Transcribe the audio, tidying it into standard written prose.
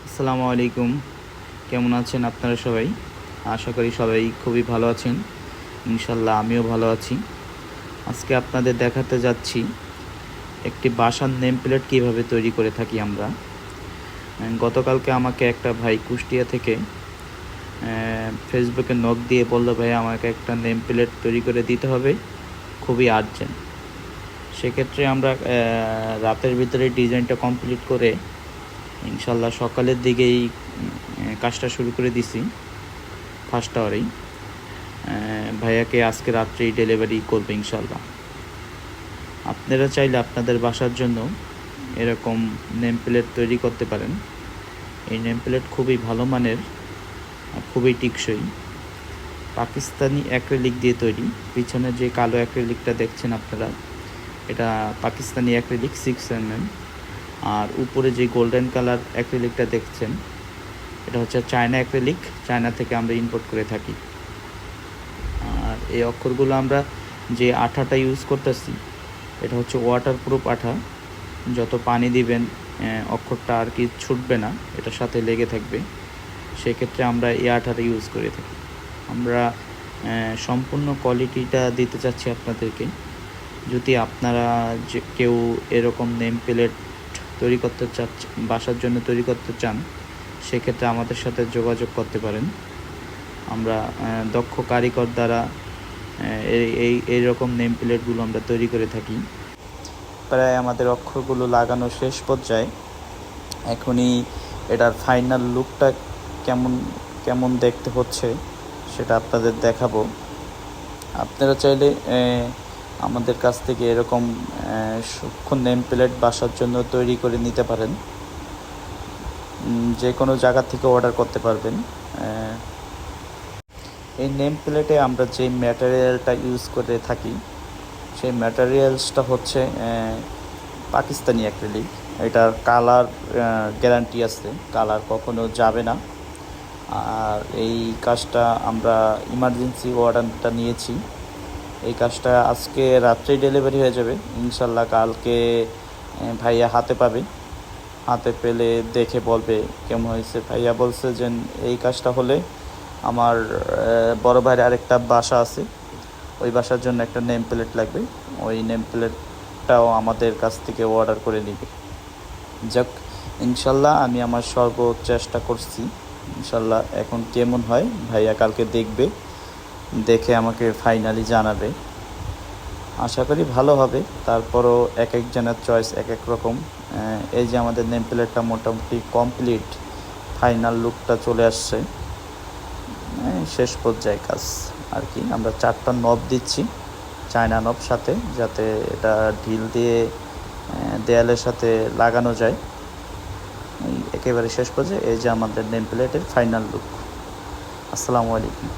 আসসালামু আলাইকুম। কেমন আছেন আপনারা সবাই? আশা করি সবাই খুবই ভালো আছেন। ইনশাল্লাহ আমিও ভালো আছি। আজকে আপনাদের দেখাতে যাচ্ছি একটি বাসার নেম প্লেট কীভাবে তৈরি করে থাকি আমরা। গতকালকে আমাকে একটা ভাই কুষ্টিয়া থেকে ফেসবুকে নক দিয়ে বলল, ভাই আমাকে একটা নেম প্লেট তৈরি করে দিতে হবে, খুবই আর্জেন্ট। সেক্ষেত্রে আমরা রাতের ভিতরে ডিজাইনটা কমপ্লিট করে ইনশাল্লাহ সকালের দিকেই কাজটা শুরু করে দিছি। ফার্স্ট আওয়ারেই ভাইয়াকে আজকে রাত্রেই ডেলিভারি করবে ইনশাল্লাহ। আপনারা চাইলে আপনাদের বাসার জন্য এরকম নেম প্লেট তৈরি করতে পারেন। এই নেম প্লেট খুবই ভালো মানের, খুবই টিকসই। পাকিস্তানি অ্যাক্রিলিক দিয়ে তৈরি। পিছনে যে কালো অ্যাক্রিলিকটা দেখছেন আপনারা, এটা পাকিস্তানি অ্যাক্রিলিক 6mm। আর উপরে যে গোল্ডেন কালার অ্যাক্রিলিকটা দেখছেন, এটা হচ্ছে চায়না অ্যাক্রিলিক। চায়না থেকে আমরা ইম্পোর্ট করে থাকি। আর এই অক্ষরগুলো আমরা যে আঠাটা ইউজ করতেছি, এটা হচ্ছে ওয়াটারপ্রুফ আঠা। যত পানি দিবেন অক্ষরটা আর কি ছুটবে না, এটার সাথে লেগে থাকবে। সেক্ষেত্রে আমরা এই আঠাটা ইউজ করে থাকি। আমরা সম্পূর্ণ কোয়ালিটিটা দিতে চাচ্ছি আপনাদেরকে। যদি আপনারা যে কেউ এরকম নেম প্লেট তৈরি করতে চাচ্ছেন, বাসার জন্য তৈরি করতে চান, সেক্ষেত্রে আমাদের সাথে যোগাযোগ করতে পারেন। আমরা দক্ষ কারিগর দ্বারা এই রকম নেম প্লেটগুলো আমরা তৈরি করে থাকি। প্রায় আমাদের অক্ষরগুলো লাগানো শেষ পর্যায়ে। এখনই এটার ফাইনাল লুকটা কেমন কেমন দেখতে হচ্ছে সেটা আপনাদের দেখাবো। আপনারা চাইলে আমাদের কাছ থেকে এরকম সূক্ষ্ম নেম প্লেট বাসার জন্য তৈরি করে নিতে পারেন। যে কোনো জায়গা থেকে অর্ডার করতে পারবেন। এই নেম প্লেটে আমরা যে ম্যাটেরিয়ালটা ইউজ করে থাকি, সেই ম্যাটেরিয়ালসটা হচ্ছে পাকিস্তানি অ্যাক্রিলিক। এটার কালার গ্যারান্টি আছে, কালার কখনো যাবে না। আর এই কাজটা আমরা ইমার্জেন্সি অর্ডারটা নিয়েছি। এই কাজটা আজকে রাত্রেই ডেলিভারি হয়ে যাবে ইনশাল্লাহ। কালকে ভাইয়া হাতে পাবে। হাতে পেলে দেখে বলবে কেমন হয়েছে। ভাইয়া বলছে যে এই কাজটা হলে আমার বড় ভাইয়ের আরেকটা বাসা আছে, ওই বাসার জন্য একটা নেম প্লেট লাগবে। ওই নেম প্লেটটাও আমাদের কাছ থেকে অর্ডার করে নেবে। যাক, ইনশাল্লাহ আমি আমার সর্বচেষ্টা করছি। ইনশাল্লাহ এখন কেমন হয় ভাইয়া কালকে দেখবে, দেখে আমাকে ফাইনালি জানাবে। আশা করি ভালো হবে। তারপরও এক একজনের চয়েস এক এক রকম। এই যে আমাদের নেম প্লেটটা মোটামুটি কমপ্লিট, ফাইনাল লুকটা চলে আসছে। শেষ পর্যায়ে কাজ আর কি। আমরা 4টা নব দিচ্ছি, চায়না নব সাথে, যাতে এটা ঢিল দিয়ে দেয়ালের সাথে লাগানো যায়। একেবারে শেষ পর্যায়ে এই যে আমাদের নেম প্লেটের ফাইনাল লুক। আসসালামু আলাইকুম।